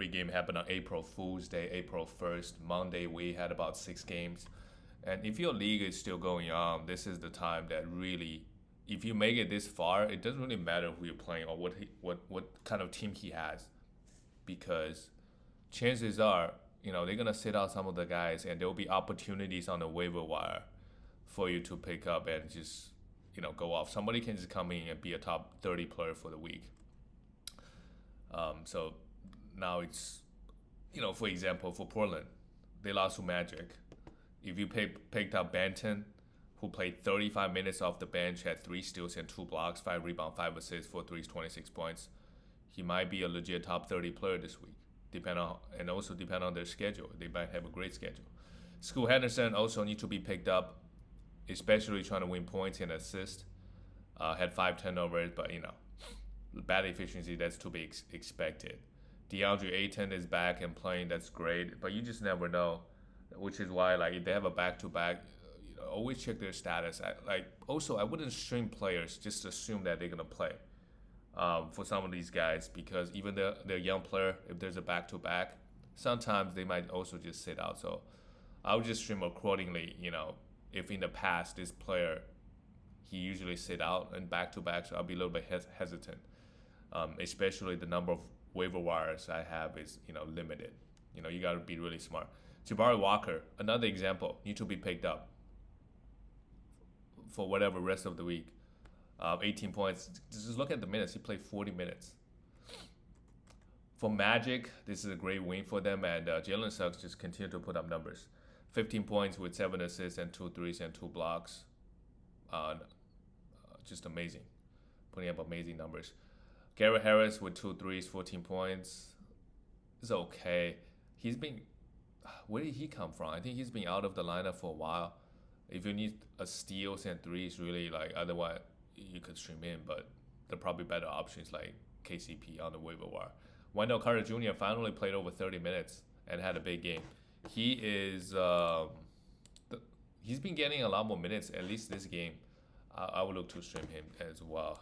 every game happened on April Fool's Day, April 1st. Monday, we had about 6 games. And if your league is still going on, this is the time that really, if you make it this far, it doesn't really matter who you're playing or what kind of team he has, because chances are, they're gonna sit out some of the guys, and there will be opportunities on the waiver wire for you to pick up and just go off. Somebody can just come in and be a top 30 player for the week. So now it's, for example, for Portland, they lost to Magic. If you picked up Banton, who played 35 minutes off the bench, had 3 steals and 2 blocks, 5 rebounds, 5 assists, 4 threes, 26 points, he might be a legit top 30 player this week. Depend on their schedule. They might have a great schedule. Scoot Henderson also need to be picked up, especially trying to win points and assists. Had 5 turnovers, but bad efficiency, that's to be expected. DeAndre Ayton is back and playing, that's great, but you just never know, which is why if they have a back-to-back, always check their status. I wouldn't stream players, just assume that they're gonna play. For some of these guys, because even they're young player, if there's a back-to-back, sometimes they might also just sit out. So I would just stream accordingly. If in the past this player, he usually sit out and back-to-back, so I'll be a little bit hesitant. Especially the number of waiver wires I have is limited. You got to be really smart. Jabari Walker, another example, need to be picked up for whatever rest of the week. 18 points. Just look at the minutes. He played 40 minutes. For Magic, this is a great win for them, and Jalen Suggs just continue to put up numbers. 15 points with 7 assists and 2 threes and 2 blocks. Just amazing. Putting up amazing numbers. Garrett Harris with 2 threes, 14 points. It's okay. Where did he come from? I think he's been out of the lineup for a while. If you need a steals and threes, really, otherwise you could stream in, but there are probably better options like KCP on the waiver wire. Wendell Carter Jr. finally played over 30 minutes and had a big game. He is he's been getting a lot more minutes, at least this game. I would look to stream him as well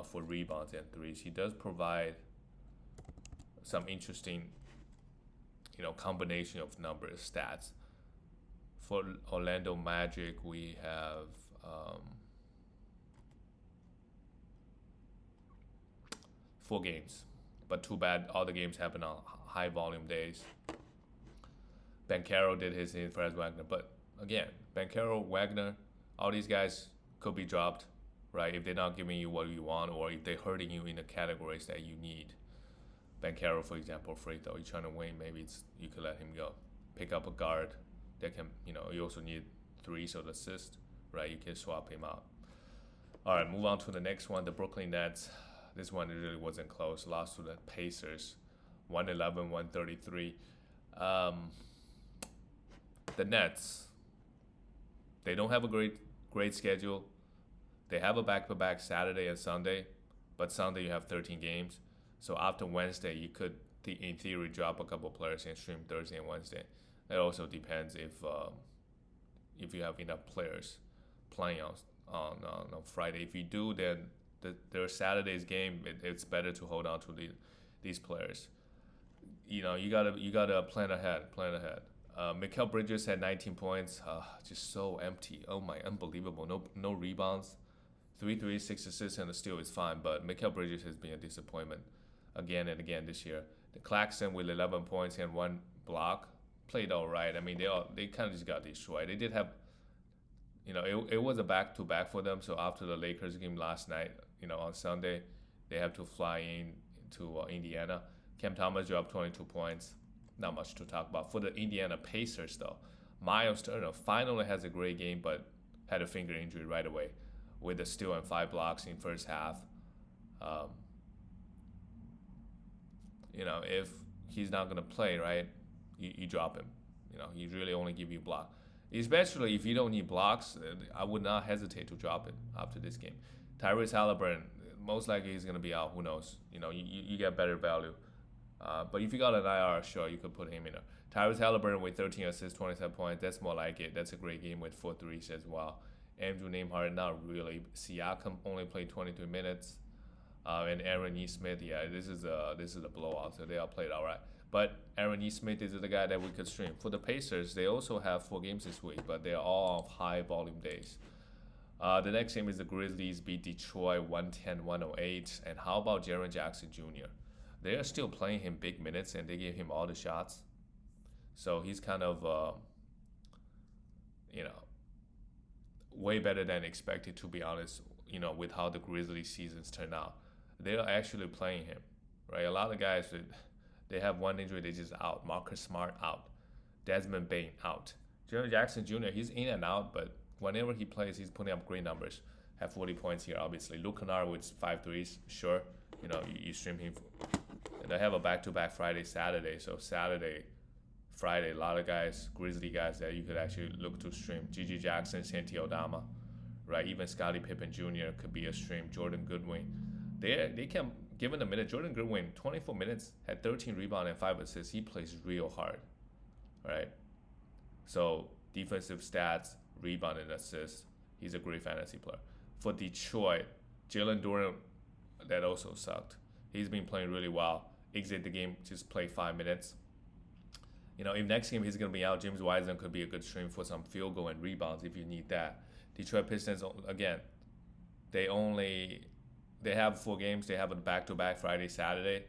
for rebounds and threes. He does provide some interesting, combination of numbers, stats. For Orlando Magic, we have 4 games, but too bad all the games happen on high volume days. Banchero did his thing for Wagner, but again, Banchero, Wagner, all these guys could be dropped, right? If they're not giving you what you want, or if they're hurting you in the categories that you need. Banchero, for example, free throw, you're trying to win, maybe you could let him go. Pick up a guard that can, you also need 3s or assists, right? You can swap him out. All right, move on to the next one, the Brooklyn Nets. This one really wasn't close. Lost to the Pacers, 111-133. The Nets, they don't have a great schedule. They have a back-to-back Saturday and Sunday, but Sunday you have 13 games. So after Wednesday, you could, in theory, drop a couple players and stream Thursday and Wednesday. It also depends if you have enough players playing on Friday. If you do, then their Saturday's game, it's better to hold on to these players. You gotta plan ahead. Mikal Bridges had 19 points, just so empty. Oh my, unbelievable. No rebounds, 3 threes, 6 assists, and a steal is fine. But Mikal Bridges has been a disappointment again and again this year. The Claxton with 11 points and 1 block played all right. I mean, they kind of just got destroyed. They did have, it was a back-to-back for them. So after the Lakers game last night, on Sunday, they have to fly in to Indiana. Cam Thomas dropped 22 points. Not much to talk about. For the Indiana Pacers, though, Miles Turner finally has a great game, but had a finger injury right away with a steal and 5 blocks in first half. If he's not going to play, right, you drop him. He really only give you block. Especially if you don't need blocks, I would not hesitate to drop it after this game. Tyrese Halliburton, most likely he's going to be out. Who knows? You get better value. But if you got an IR, sure, you could put him in there. Tyrese Halliburton with 13 assists, 27 points. That's more like it. That's a great game with 4 threes as well. Andrew Nembhard, not really. Siakam only played 23 minutes. And Aaron E. Smith, yeah, this is a blowout. So they all played all right. But Aaron E. Smith is the guy that we could stream. For the Pacers, they also have 4 games this week, but they're all on high volume days. The next game is the Grizzlies beat Detroit 110-108. And how about Jaren Jackson Jr.? They are still playing him big minutes, and they give him all the shots. So he's kind of, you know, way better than expected, to be honest, with how the Grizzlies seasons turn out. They are actually playing him, right? A lot of guys, they have one injury, they just out. Marcus Smart out. Desmond Bain out. Jaren Jackson Jr., he's in and out, but whenever he plays, he's putting up great numbers. Have 40 points here, obviously. Luke Kennard with 5 threes, sure. You stream him. And they have a back-to-back Friday, Saturday. So Saturday, Friday, a lot of guys, Grizzly guys that you could actually look to stream. Gigi Jackson, Santi Aldama, right? Even Scottie Pippen Jr. could be a stream. Jordan Goodwin. They can, given a minute, Jordan Goodwin, 24 minutes, had 13 rebounds and 5 assists. He plays real hard, right? So defensive stats, rebound and assists. He's a great fantasy player. For Detroit, Jalen Duren, that also sucked. He's been playing really well. Exit the game, just play 5 minutes. If next game he's going to be out, James Wiseman could be a good stream for some field goal and rebounds if you need that. Detroit Pistons, again, they have 4 games. They have a back-to-back Friday, Saturday.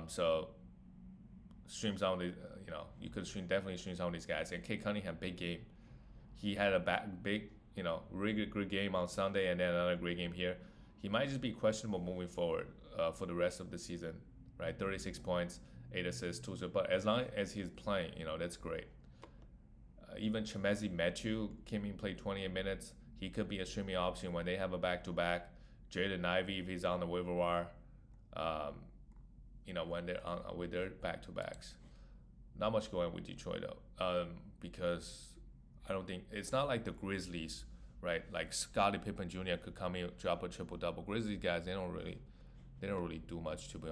So stream some of these, you could definitely stream some of these guys. And Kate Cunningham, big game. He had a big, really good game on Sunday and then another great game here. He might just be questionable moving forward for the rest of the season, right? 36 points, 8 assists, 2 assists. But as long as he's playing, that's great. Even Chemezi Metu came in, played 28 minutes. He could be a streaming option when they have a back-to-back. Jaden Ivey, if he's on the waiver wire, when they're on with their back-to-backs. Not much going with Detroit, though, because I don't think it's not like the Grizzlies, right? Like Scottie Pippen Jr. could come in, drop a triple-double. Grizzlies guys, they don't really do much, to be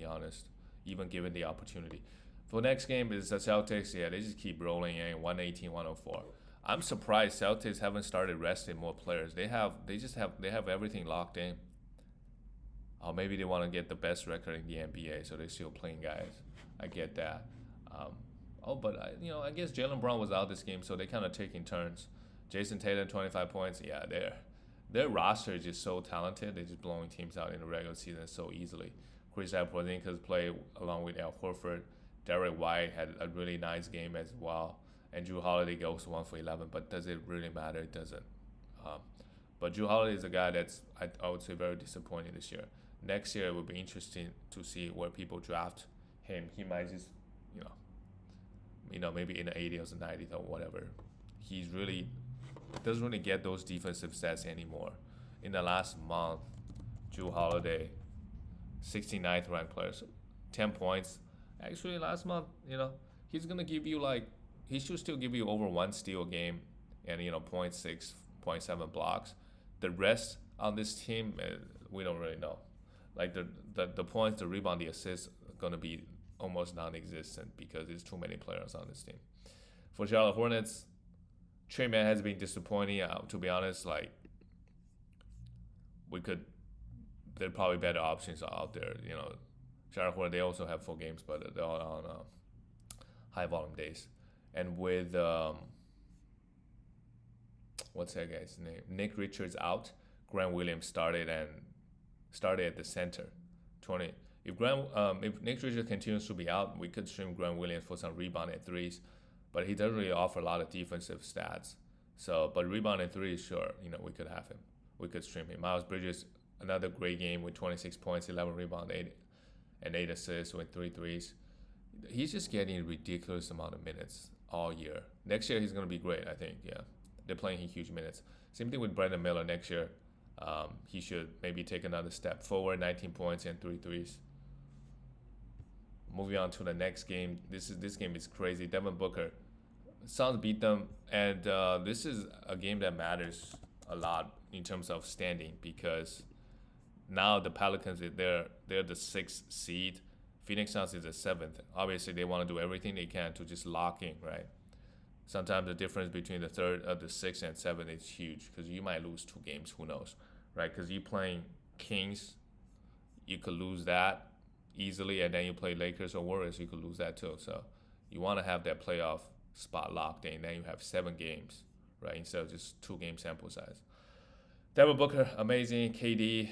honest, even given the opportunity. For next game is the Celtics. Yeah, they just keep rolling in 118-104. I'm surprised Celtics haven't started resting more players. They have everything locked in. Or maybe they want to get the best record in the NBA, so they're still playing guys. I get that. But I guess Jaylen Brown was out this game, so they kind of taking turns. Jason Tatum, 25 points. Yeah, their roster is just so talented. They're just blowing teams out in the regular season so easily. Kristaps Porzingis played along with Al Horford. Derek White had a really nice game as well. And Jrue Holiday goes 1 for 11. But does it really matter? It doesn't. But Jrue Holiday is a guy that's, I would say, very disappointing this year. Next year, it will be interesting to see where people draft him. He might just, maybe in the 80s or 90s or whatever. He's really doesn't really get those defensive stats anymore. In the last month, Jrue Holiday, 69th ranked player, so 10 points. Actually, last month, he's gonna give you he should still give you over 1 steal a game, and 0.6, 0.7 blocks. The rest on this team, we don't really know. Like the points, the rebound, the assists are gonna be almost non-existent because there's too many players on this team. For Charlotte Hornets, Trey Mann has been disappointing. To be honest, there are probably better options out there. Charlotte Hornets, they also have 4 games, but they're all on high volume days. And with what's that guy's name? Nick Richards out. Grant Williams started at the center. If Nick Richards continues to be out, we could stream Grant Williams for some rebound and threes, but he doesn't really offer a lot of defensive stats. So, but rebound and threes, sure, we could have him. We could stream him. Miles Bridges, another great game with 26 points, 11 rebounds, 8 assists with 3 threes. He's just getting a ridiculous amount of minutes all year. Next year, he's going to be great, I think, yeah. They're playing him huge minutes. Same thing with Brandon Miller next year. He should maybe take another step forward, 19 points and 3 threes. Moving on to the next game. This game is crazy. Devin Booker. Suns beat them, and this is a game that matters a lot in terms of standing because now the Pelicans, they're the 6th seed. Phoenix Suns is the 7th. Obviously, they want to do everything they can to just lock in, right? Sometimes the difference between the 6th and 7th is huge because you might lose 2 games. Who knows, right? Because you playing Kings, you could lose that. easily, and then you play Lakers or Warriors, you could lose that too. So you want to have that playoff spot locked in. Then you have 7 games, right, instead of just 2 game sample size. Devin Booker, amazing. KD,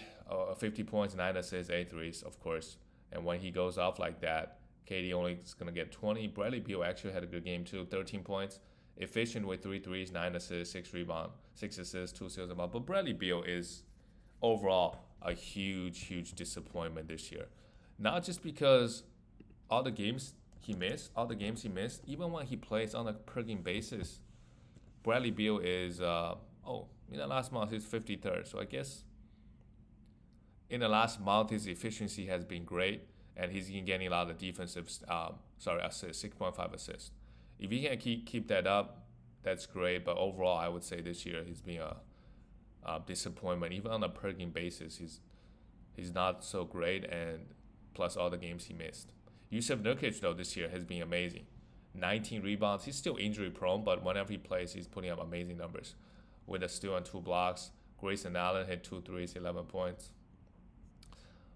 50 points, 9 assists, 8 threes, of course. And when he goes off like that, KD only is going to get 20. Bradley Beal actually had a good game too, 13 points. Efficient with 3 threes, 9 assists, 6 rebounds, 6 assists, 2 steals, about. But Bradley Beal is overall a huge disappointment this year. Not just because all the games he missed, even when he plays on a per game basis, Bradley Beal is, in the last month he's 53rd. So I guess in the last month his efficiency has been great, and he's been getting a lot of defensive, assists, 6.5 assists. If he can keep that up, that's great. But overall, I would say this year he's been a disappointment. Even on a per game basis, he's not so great, and plus all the games he missed. Yusuf Nurkic though this year has been amazing. 19 rebounds. He's still injury prone, but whenever he plays, he's putting up amazing numbers with a steal and 2 blocks. Grayson Allen hit 2 threes, 11 points.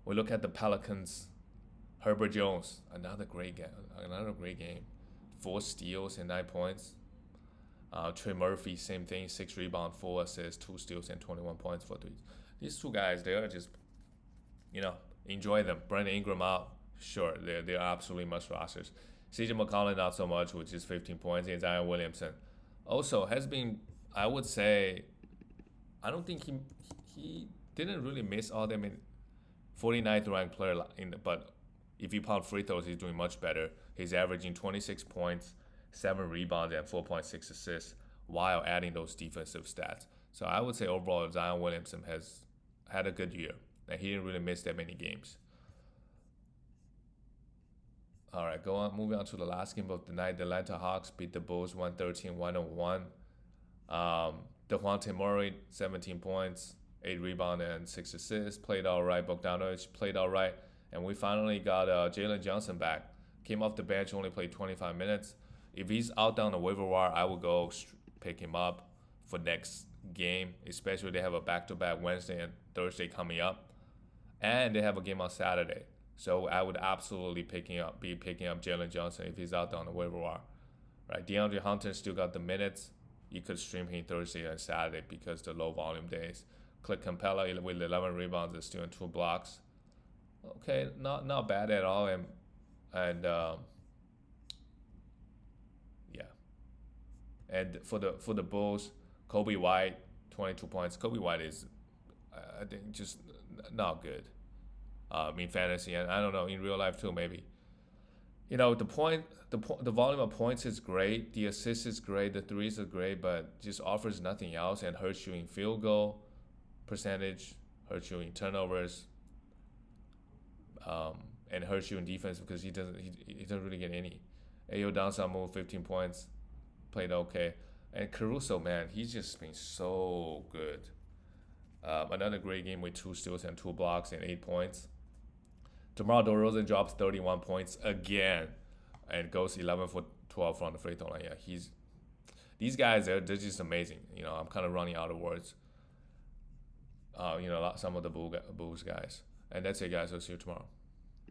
We look at the Pelicans. Herbert Jones, another great game. 4 steals and 9 points. Trey Murphy, same thing, 6 rebounds, 4 assists, 2 steals, and 21 points for threes. These 2 guys, they are just, enjoy them. Brandon Ingram out, sure, they're absolutely must rosters. CJ McCollum not so much, which is 15 points, and Zion Williamson also has been, I would say, I don't think he didn't really miss all them in 49th ranked player but if you pound free throws, he's doing much better. He's averaging 26 points, 7 rebounds, and 4.6 assists while adding those defensive stats. So I would say overall, Zion Williamson has had a good year, and he didn't really miss that many games. All right, moving on to the last game of the night. The Atlanta Hawks beat the Bulls 113-101. DeJounte Murray, 17 points, 8 rebounds, and 6 assists. Played all right. Bogdanovic played all right. And we finally got Jalen Johnson back. Came off the bench, only played 25 minutes. If he's out down the waiver wire, I will go pick him up for next game, especially they have a back-to-back Wednesday and Thursday coming up. And they have a game on Saturday. So I would absolutely be picking up Jalen Johnson if he's out down the waiver wire. Right? DeAndre Hunter still got the minutes. You could stream him Thursday and Saturday because the low volume days. Clint Capella with 11 rebounds and still 2 blocks. Okay, not bad at all, and yeah. And for the Bulls, Kobe White, 22 points. Kobe White is, I think, just not good. In fantasy, and I don't know, in real life too, maybe. The volume of points is great, the assists is great, the threes are great, but just offers nothing else and hurts you in field goal percentage, hurts you in turnovers. And hurts you in defense because he doesn't really get any. Ayo Downsamu, 15 points, played okay. And Caruso, man, he's just been so good. Another great game with 2 steals and 2 blocks and 8 points. DeMar DeRozan drops 31 points again and goes 11 for 12 from the free throw line. Yeah, these guys, they're just amazing. I'm kind of running out of words. Some of the Bulls guys. And that's it, guys. I'll see you tomorrow.